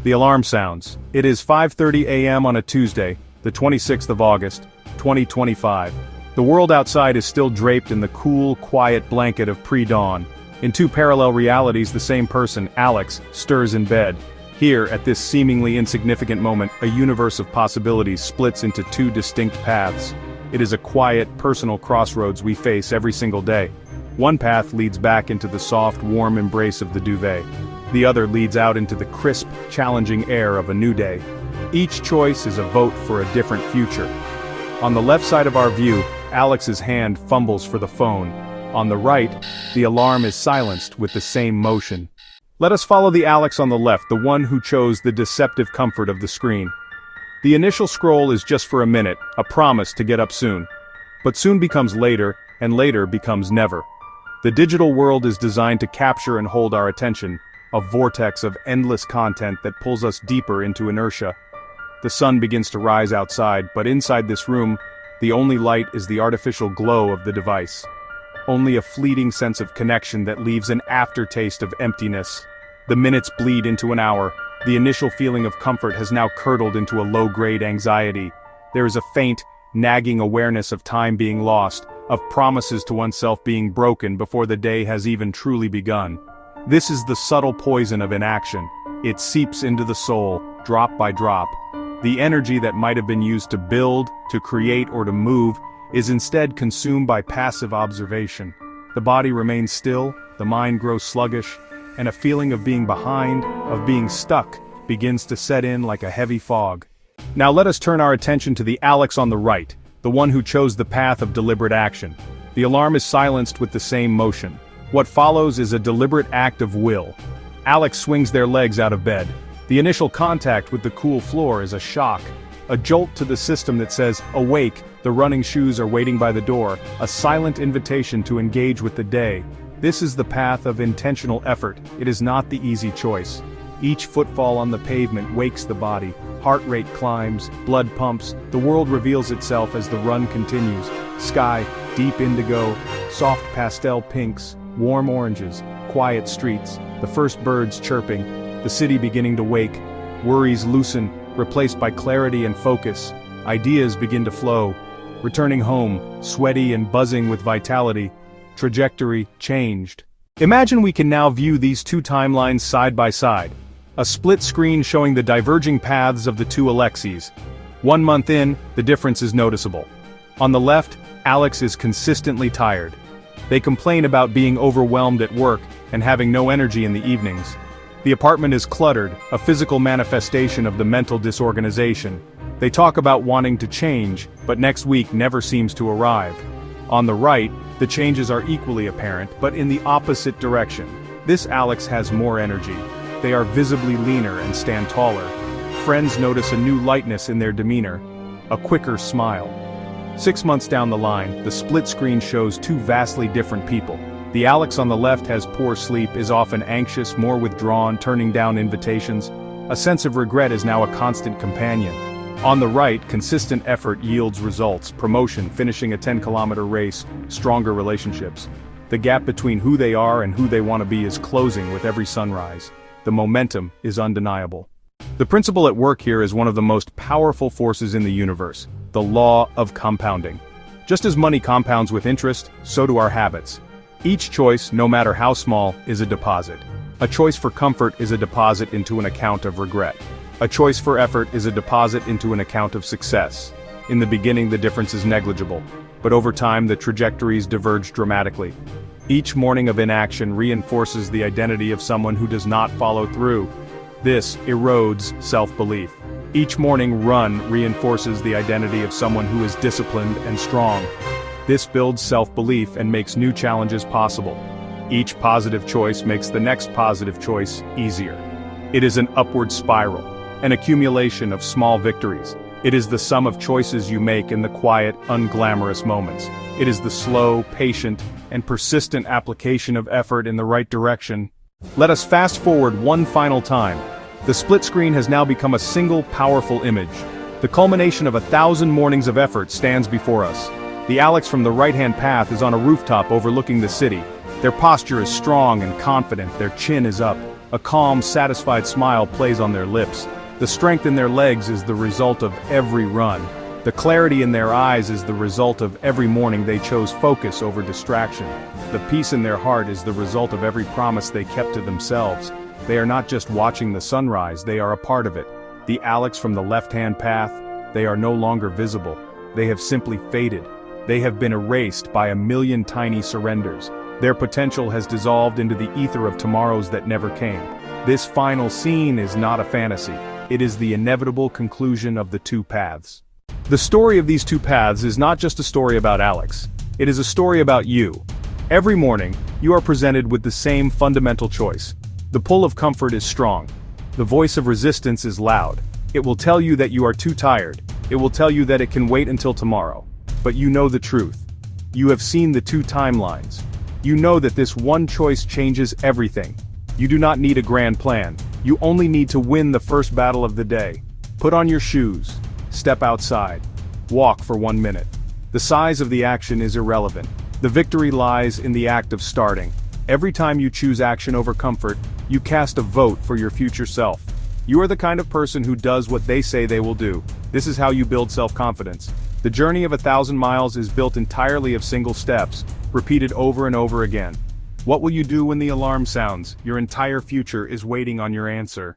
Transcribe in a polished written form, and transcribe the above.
The alarm sounds. It is 5:30 a.m. on a Tuesday, the 26th of August, 2025. The world outside is still draped in the cool, quiet blanket of pre-dawn. In two parallel realities, the same person, Alex, stirs in bed. Here, at this seemingly insignificant moment, a universe of possibilities splits into two distinct paths. It is a quiet, personal crossroads we face every single day. One path leads back into the soft, warm embrace of the duvet. The other leads out into the crisp, challenging air of a new day. Each choice is a vote for a different future. On the left side of our view, Alex's hand fumbles for the phone. On the right, the alarm is silenced with the same motion. Let us follow the Alex on the left, the one who chose the deceptive comfort of the screen. The initial scroll is just for a minute, a promise to get up soon. But soon becomes later, and later becomes never. The digital world is designed to capture and hold our attention, a vortex of endless content that pulls us deeper into inertia. The sun begins to rise outside, but inside this room, the only light is the artificial glow of the device. Only a fleeting sense of connection that leaves an aftertaste of emptiness. The minutes bleed into an hour. The initial feeling of comfort has now curdled into a low-grade anxiety. There is a faint, nagging awareness of time being lost, of promises to oneself being broken before the day has even truly begun. This is the subtle poison of inaction. It seeps into the soul, drop by drop. The energy that might have been used to build, to create, or to move, is instead consumed by passive observation. The body remains still, the mind grows sluggish, and a feeling of being behind, of being stuck, begins to set in like a heavy fog. Now let us turn our attention to the Alex on the right, the one who chose the path of deliberate action. The alarm is silenced with the same motion. What follows is a deliberate act of will. Alex swings their legs out of bed. The initial contact with the cool floor is a shock. A jolt to the system that says, awake, the running shoes are waiting by the door, a silent invitation to engage with the day. This is the path of intentional effort. It is not the easy choice. Each footfall on the pavement wakes the body. Heart rate climbs, blood pumps, the world reveals itself as the run continues. Sky, deep indigo, soft pastel pinks, warm oranges, quiet streets, the first birds chirping, the city beginning to wake, worries loosen, replaced by clarity and focus, ideas begin to flow, returning home, sweaty and buzzing with vitality, trajectory changed. Imagine we can now view these two timelines side by side. A split screen showing the diverging paths of the two Alexes. 1 month in, the difference is noticeable. On the left, Alex is consistently tired. They complain about being overwhelmed at work and having no energy in the evenings. The apartment is cluttered, a physical manifestation of the mental disorganization. They talk about wanting to change, but next week never seems to arrive. On the right, the changes are equally apparent, but in the opposite direction. This Alex has more energy. They are visibly leaner and stand taller. Friends notice a new lightness in their demeanor, a quicker smile. 6 months down the line, the split screen shows two vastly different people. The Alex on the left has poor sleep, is often anxious, more withdrawn, turning down invitations. A sense of regret is now a constant companion. On the right, consistent effort yields results, promotion, finishing a 10-kilometer race, stronger relationships. The gap between who they are and who they want to be is closing with every sunrise. The momentum is undeniable. The principle at work here is one of the most powerful forces in the universe, the law of compounding. Just as money compounds with interest, so do our habits. Each choice, no matter how small, is a deposit. A choice for comfort is a deposit into an account of regret. A choice for effort is a deposit into an account of success. In the beginning, the difference is negligible, but over time the trajectories diverge dramatically. Each morning of inaction reinforces the identity of someone who does not follow through. This erodes self-belief. Each morning run reinforces the identity of someone who is disciplined and strong. This builds self-belief and makes new challenges possible. Each positive choice makes the next positive choice easier. It is an upward spiral, an accumulation of small victories. It is the sum of choices you make in the quiet, unglamorous moments. It is the slow, patient, and persistent application of effort in the right direction. Let us fast forward one final time. The split screen has now become a single, powerful image. The culmination of 1,000 mornings of effort stands before us. The Alex from the right-hand path is on a rooftop overlooking the city. Their posture is strong and confident, their chin is up. A calm, satisfied smile plays on their lips. The strength in their legs is the result of every run. The clarity in their eyes is the result of every morning they chose focus over distraction. The peace in their heart is the result of every promise they kept to themselves. They are not just watching the sunrise, they are a part of it. The Alex from the left-hand path, they are no longer visible. They have simply faded. They have been erased by a million tiny surrenders. Their potential has dissolved into the ether of tomorrows that never came. This final scene is not a fantasy. It is the inevitable conclusion of the two paths. The story of these two paths is not just a story about Alex. It is a story about you. Every morning, you are presented with the same fundamental choice. The pull of comfort is strong. The voice of resistance is loud. It will tell you that you are too tired. It will tell you that it can wait until tomorrow. But you know the truth. You have seen the two timelines. You know that this one choice changes everything. You do not need a grand plan. You only need to win the first battle of the day. Put on your shoes. Step outside. Walk for 1 minute. The size of the action is irrelevant. The victory lies in the act of starting. Every time you choose action over comfort, you cast a vote for your future self. You are the kind of person who does what they say they will do. This is how you build self-confidence. The journey of 1,000 miles is built entirely of single steps, repeated over and over again. What will you do when the alarm sounds? Your entire future is waiting on your answer.